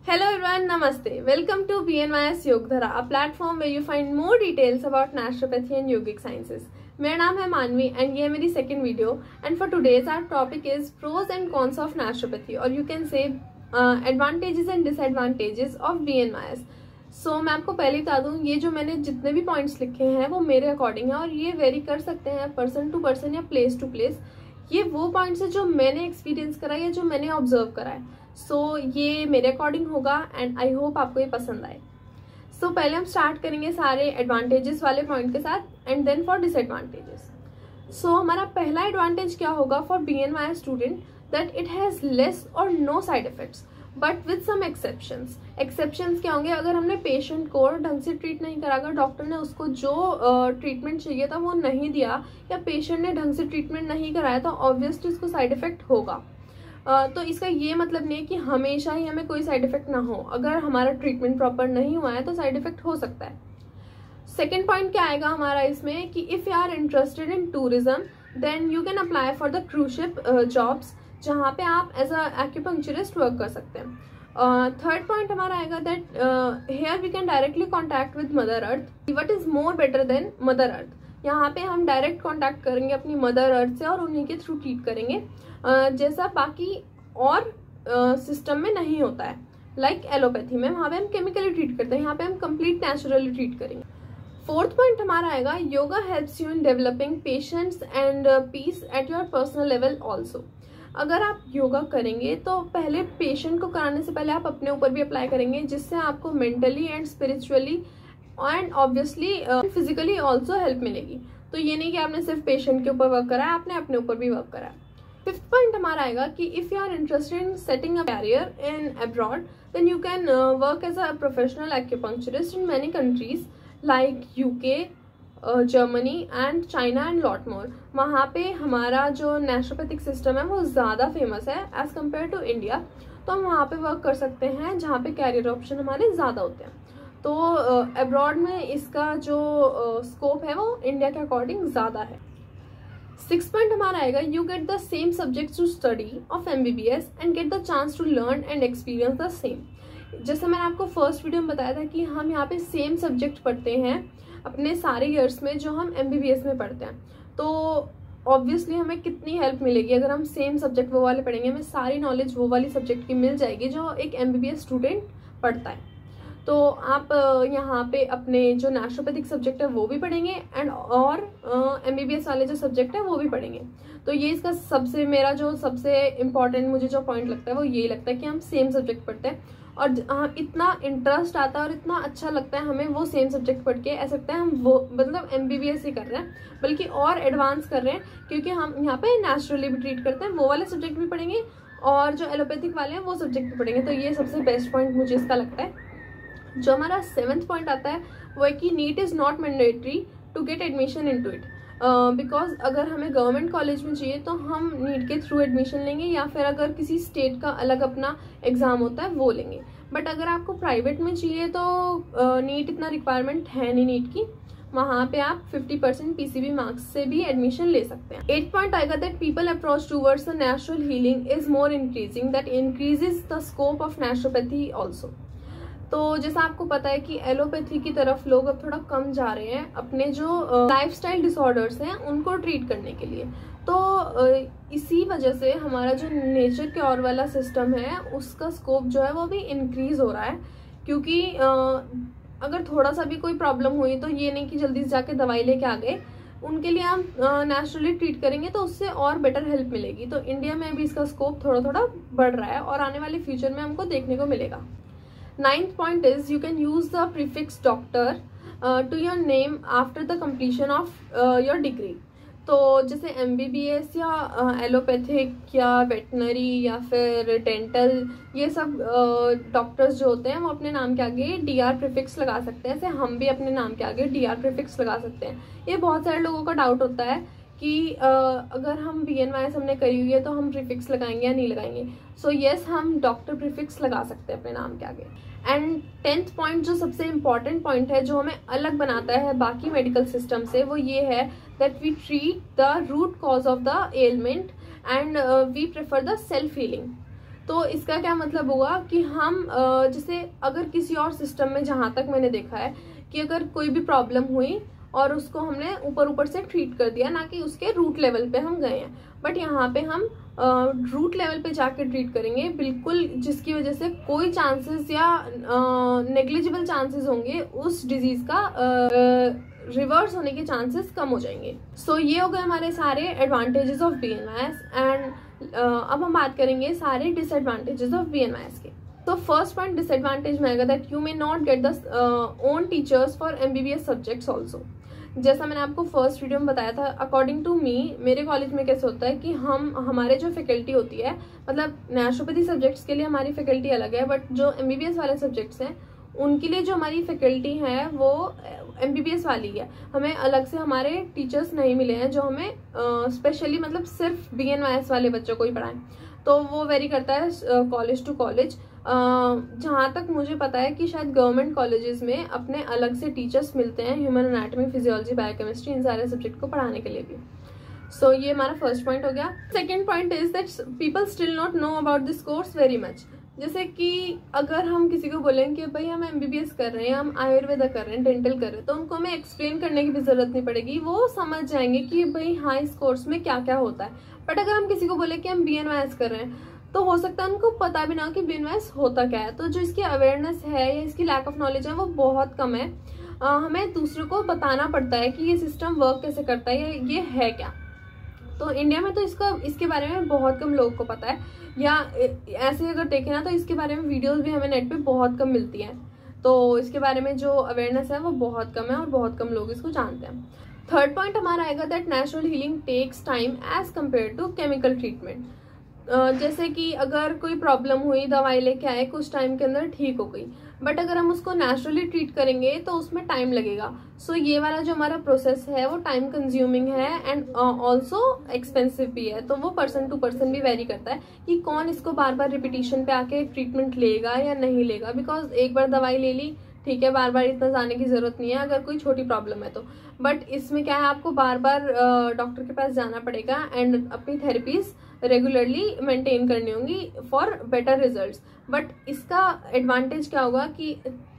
Hello everyone, Namaste. Welcome to BNYS Yogdhara, a platform where you find more details about naturopathy and yogic sciences. मेरा नाम है मानवी and ये है मेरी second video and for today's our topic is pros and cons of naturopathy और you can say advantages and disadvantages of BNYS. So मैं आपको पहले बता दूं, ये जो मैंने जितने भी पॉइंट्स लिखे हैं वो मेरे अकॉर्डिंग है और ये वेरी कर सकते हैं पर्सन टू पर्सन या प्लेस टू प्लेस. ये वो पॉइंट्स है जो मैंने एक्सपीरियंस करा है, जो मैंने ऑब्जर्व करा है. सो ये मेरे अकॉर्डिंग होगा एंड आई होप आपको ये पसंद आए. सो पहले हम स्टार्ट करेंगे सारे एडवांटेजेस वाले पॉइंट के साथ and then for disadvantages. So हमारा पहला एडवांटेज क्या होगा for BNYS student, that it has less और no side effects but with some exceptions. Exceptions क्या होंगे? अगर हमने पेशेंट को ढंग से ट्रीट नहीं करा, अगर डॉक्टर ने उसको जो ट्रीटमेंट चाहिए था वो नहीं दिया या पेशेंट ने ढंग से ट्रीटमेंट नहीं कराया तो ऑब्वियसली उसको साइड इफेक्ट होगा. तो इसका ये मतलब नहीं है कि हमेशा ही हमें कोई साइड इफेक्ट ना हो. अगर हमारा ट्रीटमेंट प्रॉपर नहीं हुआ है तो साइड इफेक्ट हो सकता है. सेकेंड पॉइंट क्या आएगा हमारा इसमें कि if you are interested in tourism then you can apply for the cruise ship jobs, जहाँ पे आप एज अ एक्यूपंक्चरिस्ट वर्क कर सकते हैं. थर्ड पॉइंट हमारा आएगा that here we can directly contact with mother earth. What is more better than mother earth? यहाँ पे हम डायरेक्ट कॉन्टैक्ट करेंगे अपनी मदर अर्थ से और उन्हीं के थ्रू ट्रीट करेंगे, जैसा बाकी और सिस्टम में नहीं होता है. लाइक एलोपैथी में वहाँ पे हम केमिकली ट्रीट करते हैं, यहाँ पे हम कंप्लीट नेचुरली ट्रीट करेंगे. फोर्थ पॉइंट हमारा आएगा yoga helps you in developing patience and peace at your personal level also. अगर आप योगा करेंगे तो पहले पेशेंट को कराने से पहले आप अपने ऊपर भी अप्लाई करेंगे, जिससे आपको mentally and spiritually and obviously physically also help मिलेगी. तो ये नहीं कि आपने सिर्फ पेशेंट के ऊपर वर्क करा है, आपने अपने ऊपर भी वर्क करा है. फिफ्थ पॉइंट हमारा आएगा कि if you are interested in setting a career in abroad then you can work as a professional acupuncturist in many countries like UK, Germany and China and lot more. वहाँ पे हमारा जो naturopathic system है वो ज़्यादा famous है as compare to India. तो हम वहाँ पे वर्क कर सकते हैं जहाँ पे कैरियर ऑप्शन हमारे ज़्यादा होते हैं. तो अब्रॉड में इसका जो स्कोप है वो इंडिया के अकॉर्डिंग ज़्यादा है. सिक्स पॉइंट हमारा आएगा you get the same subject to study of MBBS and get the chance to learn and experience the same. जैसे मैंने आपको फर्स्ट वीडियो में बताया था कि हम यहाँ पे सेम सब्जेक्ट पढ़ते हैं अपने सारे ईयर्स में जो हम MBBS में पढ़ते हैं. तो ऑब्वियसली हमें कितनी हेल्प मिलेगी अगर हम सेम सब्जेक्ट वो वाले पढ़ेंगे. हमें सारी नॉलेज वो वाली सब्जेक्ट की मिल जाएगी जो एक MBBS स्टूडेंट पढ़ता है. तो आप यहाँ पे अपने जो नेचुरोपैथिक सब्जेक्ट है वो भी पढ़ेंगे एंड और MBBS वाले जो सब्जेक्ट है वो भी पढ़ेंगे. तो ये इसका मेरा जो सबसे इम्पॉर्टेंट मुझे जो पॉइंट लगता है वो यही लगता है कि हम सेम सब्जेक्ट पढ़ते हैं और इतना इंटरेस्ट आता है और इतना अच्छा लगता है हमें वो सेम सब्जेक्ट पढ़ के. ऐसा लगता है हम वो मतलब MBBS ही कर रहे हैं बल्कि और एडवांस कर रहे हैं, क्योंकि हम यहाँ पे नेचुरली भी ट्रीट करते हैं. वो वाले सब्जेक्ट भी पढ़ेंगे और जो एलोपैथिक वाले हैं वो सब्जेक्ट भी पढ़ेंगे. तो ये सबसे बेस्ट पॉइंट मुझे इसका लगता है. जो हमारा सेवन्थ पॉइंट आता है वो है कि NEET is not mandatory to get admission into it. Because अगर हमें गवर्नमेंट कॉलेज में चाहिए तो हम नीट के थ्रू एडमिशन लेंगे या फिर अगर किसी स्टेट का अलग अपना एग्ज़ाम होता है वो लेंगे. बट अगर आपको प्राइवेट में चाहिए तो नीट इतना रिक्वायरमेंट है नहीं नीट की. वहाँ पे आप 50% PCB मार्क्स से भी एडमिशन ले सकते हैं. 8 पॉइंट आएगा that people approach towards the natural healing is more increasing, that increases the scope of naturopathy also. तो जैसा आपको पता है कि एलोपैथी की तरफ लोग अब थोड़ा कम जा रहे हैं अपने जो लाइफस्टाइल डिसऑर्डर्स हैं उनको ट्रीट करने के लिए. तो इसी वजह से हमारा जो नेचर क्योर वाला सिस्टम है उसका स्कोप जो है वो भी इंक्रीज हो रहा है, क्योंकि अगर थोड़ा सा भी कोई प्रॉब्लम हुई तो ये नहीं कि जल्दी से जाके दवाई लेके आ गए, उनके लिए हम नेचुरली ट्रीट करेंगे तो उससे और बेटर हेल्प मिलेगी. तो इंडिया में भी इसका स्कोप थोड़ा थोड़ा बढ़ रहा है और आने वाले फ्यूचर में हमको देखने को मिलेगा. Ninth point is you can use the prefix doctor to your name after the completion of your degree. तो जैसे MBBS या एलोपैथिक या वेटनरी या फिर डेंटल, ये सब डॉक्टर्स जो होते हैं वो अपने नाम के आगे DR प्रीफिक्स लगा सकते हैं. ऐसे हम भी अपने नाम के आगे DR प्रीफिक्स लगा सकते हैं. ये बहुत सारे लोगों का डाउट होता है कि अगर हम BNYS हमने करी हुई है तो हम प्रीफिक्स लगाएंगे या नहीं लगाएंगे. सो येस, हम डॉक्टर प्रीफिक्स लगा सकते हैं अपने नाम के आगे. एंड 10th पॉइंट जो सबसे इम्पॉर्टेंट पॉइंट है जो हमें अलग बनाता है बाकी मेडिकल सिस्टम से वो ये है that we treat the root cause of the element and we prefer the self healing. तो इसका क्या मतलब होगा कि हम जैसे अगर किसी और सिस्टम में, जहाँ तक मैंने देखा है कि अगर कोई भी प्रॉब्लम हुई और उसको हमने ऊपर ऊपर से ट्रीट कर दिया, ना कि उसके रूट लेवल पे हम गए हैं, बट यहाँ पे हम रूट लेवल पे जाके ट्रीट करेंगे बिल्कुल, जिसकी वजह से कोई चांसेस या नेग्लिजिबल चांसेस होंगे उस डिजीज का रिवर्स होने के चांसेस कम हो जाएंगे। सो ये हो गए हमारे सारे एडवांटेजेस ऑफ बीएनवाईएस। एंड अब हम बात करेंगे सारे डिसएडवांटेजेस ऑफ बीएनवाईएस के। तो फर्स्ट पॉइंट डिसएडवांटेज में आएगा that you may not get the own teachers for MBBS subjects also. जैसा मैंने आपको फर्स्ट वीडियो में बताया था, अकॉर्डिंग टू मी मेरे कॉलेज में कैसे होता है कि हमारे जो फैकल्टी होती है, मतलब नेचुरोपैथी सब्जेक्ट्स के लिए हमारी फैकल्टी अलग है, बट जो एमबीबीएस वाले सब्जेक्ट्स हैं उनके लिए जो हमारी फैकल्टी है वो एमबीबीएस वाली है। हमें अलग से हमारे टीचर्स नहीं मिले हैं जो हमें स्पेशली मतलब सिर्फ बीएनवाईएस वाले बच्चों को ही पढ़ाएं। तो वो वेरी करता है कॉलेज टू कॉलेज। जहाँ तक मुझे पता है कि शायद गवर्नमेंट कॉलेजेस में अपने अलग से टीचर्स मिलते हैं ह्यूमन एनाटॉमी, फिजियोलॉजी, बायोकेमिस्ट्री, इन सारे सब्जेक्ट को पढ़ाने के लिए भी। सो ये हमारा फर्स्ट पॉइंट हो गया। Second point is that people still not know about this course very much. जैसे कि अगर हम किसी को बोलें कि भाई हम एमबीबीएस कर रहे हैं, हम आयुर्वेदा कर रहे हैं, डेंटल कर रहे हैं, तो उनको हमें एक्सप्लेन करने की भी जरूरत नहीं पड़ेगी, वो समझ जाएंगे कि भाई हाँ इस कोर्स में क्या क्या होता है। बट अगर हम किसी को बोले कि हम बीएनवाईएस कर रहे हैं, तो हो सकता है उनको पता भी ना हो कि बीएनवाईएस होता क्या है। तो जो इसकी अवेयरनेस है या इसकी लैक ऑफ नॉलेज है वो बहुत कम है। हमें दूसरों को बताना पड़ता है कि ये सिस्टम वर्क कैसे करता है, ये है क्या। तो इंडिया में तो इसके बारे में बहुत कम लोगों को पता है, या ऐसे अगर देखें ना तो इसके बारे में वीडियोस भी हमें नेट पे बहुत कम मिलती हैं। तो इसके बारे में जो अवेयरनेस है वो बहुत कम है और बहुत कम लोग इसको जानते हैं। थर्ड पॉइंट हमारा आएगा that natural healing takes time as compare to chemical treatment. जैसे कि अगर कोई प्रॉब्लम हुई, दवाई लेके आए, कुछ टाइम के अंदर ठीक हो गई, बट अगर हम उसको नेचुरली ट्रीट करेंगे तो उसमें टाइम लगेगा। सो ये वाला जो हमारा प्रोसेस है वो टाइम कंज्यूमिंग है एंड ऑल्सो एक्सपेंसिव भी है। तो वो पर्सन टू पर्सन भी वेरी करता है कि कौन इसको बार बार रिपीटिशन पे आके ट्रीटमेंट लेगा या नहीं लेगा। बिकॉज एक बार दवाई ले ली, ठीक है, बार बार इतना जाने की जरूरत नहीं है अगर कोई छोटी प्रॉब्लम है तो। बट इसमें क्या है, आपको बार बार डॉक्टर के पास जाना पड़ेगा एंड अपनी थेरेपीज रेगुलरली मेंटेन करनी होंगी फॉर बेटर रिजल्ट्स। बट इसका एडवांटेज क्या होगा कि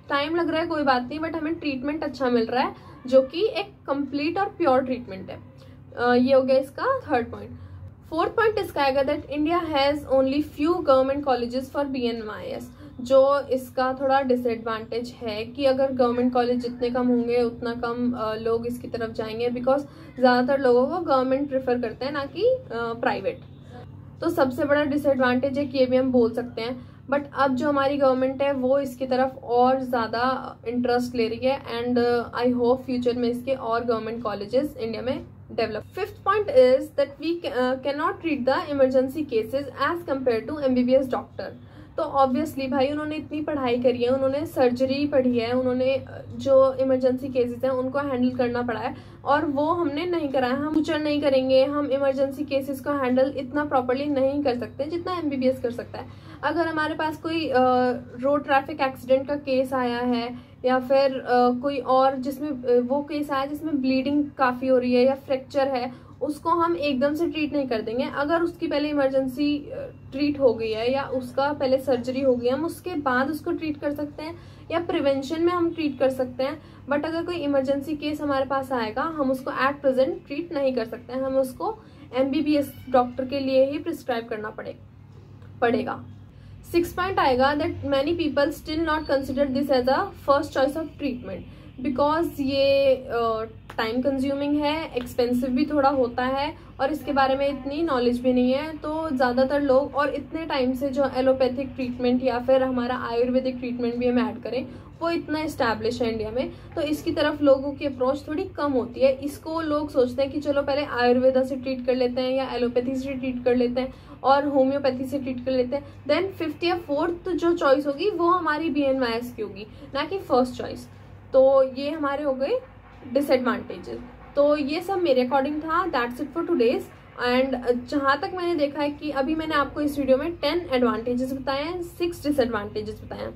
टाइम लग रहा है कोई बात नहीं, बट हमें ट्रीटमेंट अच्छा मिल रहा है जो कि एक कंप्लीट और प्योर ट्रीटमेंट है। ये हो गया इसका थर्ड पॉइंट। फोर्थ पॉइंट इसका आएगा that India has only few government colleges for BNYS. जो इसका थोड़ा डिसएडवांटेज है कि अगर गवर्नमेंट कॉलेज जितने कम होंगे उतना कम लोग इसकी तरफ जाएंगे, बिकॉज ज़्यादातर लोगों को गवर्नमेंट प्रेफर करते हैं ना कि प्राइवेट। तो सबसे बड़ा डिसएडवांटेज है कि ये भी हम बोल सकते हैं। बट अब जो हमारी गवर्नमेंट है वो इसकी तरफ और ज़्यादा इंटरेस्ट ले रही है एंड आई होप फ्यूचर में इसके और गवर्नमेंट कॉलेजेस इंडिया में develop. Fifth point is that we can not treat the emergency cases as compare to MBBS doctor. तो ऑब्वियसली भाई उन्होंने इतनी पढ़ाई करी है, उन्होंने सर्जरी पढ़ी है, उन्होंने जो इमरजेंसी केसेस हैं उनको हैंडल करना पड़ा है, और वो हमने नहीं करा है। हम फ्यूचर नहीं करेंगे, हम इमरजेंसी केसेस को हैंडल इतना प्रॉपर्ली नहीं कर सकते जितना एमबीबीएस कर सकता है। अगर हमारे पास कोई रोड ट्रैफिक एक्सीडेंट का केस आया है या फिर कोई और जिसमें वो केस आया जिसमें ब्लीडिंग काफ़ी हो रही है या फ्रैक्चर है, उसको हम एकदम से ट्रीट नहीं कर देंगे। अगर उसकी पहले इमरजेंसी ट्रीट हो गई है या उसका पहले सर्जरी हो गई है, हम उसके बाद उसको ट्रीट कर सकते हैं या प्रिवेंशन में हम ट्रीट कर सकते हैं। बट अगर कोई इमरजेंसी केस हमारे पास आएगा, हम उसको एट प्रेजेंट ट्रीट नहीं कर सकते हैं, हमें उसको एमबीबीएस डॉक्टर के लिए ही प्रिस्क्राइब करना पड़ेगा। 6 पॉइंट आएगा that many people still not consider this as a first choice of treatment, because ये टाइम कंज्यूमिंग है, एक्सपेंसिव भी थोड़ा होता है और इसके बारे में इतनी नॉलेज भी नहीं है। तो ज़्यादातर लोग, और इतने टाइम से जो एलोपैथिक ट्रीटमेंट या फिर हमारा आयुर्वेदिक ट्रीटमेंट भी हम ऐड करें वो इतना इस्टेब्लिश है इंडिया में, तो इसकी तरफ लोगों की अप्रोच थोड़ी कम होती है। इसको लोग सोचते हैं कि चलो पहले आयुर्वेदा से ट्रीट कर लेते हैं या एलोपैथी से ट्रीट कर लेते हैं और होम्योपैथी से ट्रीट कर लेते हैं, देन 5th या 4th जो चॉइस होगी वो हमारी बीएनवाईएस की होगी, ना कि फर्स्ट चॉइस। तो ये हमारे हो गए डिसएडवांटेजेस। तो ये सब मेरे अकॉर्डिंग था। That's it for today's. And जहाँ तक मैंने देखा है कि अभी मैंने आपको इस वीडियो में 10 एडवांटेजेस बताए हैं, 6 डिसएडवांटेजेस बताए हैं।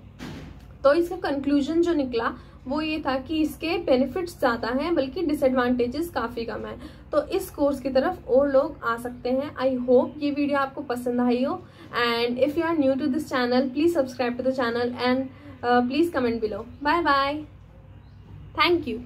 तो इसका कंक्लूजन जो निकला वो ये था कि इसके बेनिफिट्स ज़्यादा हैं बल्कि डिसएडवांटेजेस काफ़ी कम है। तो इस कोर्स की तरफ और लोग आ सकते हैं। आई होप ये वीडियो आपको पसंद आई हो, and if you are new to this channel please subscribe to the channel and please comment below. Bye bye, thank you.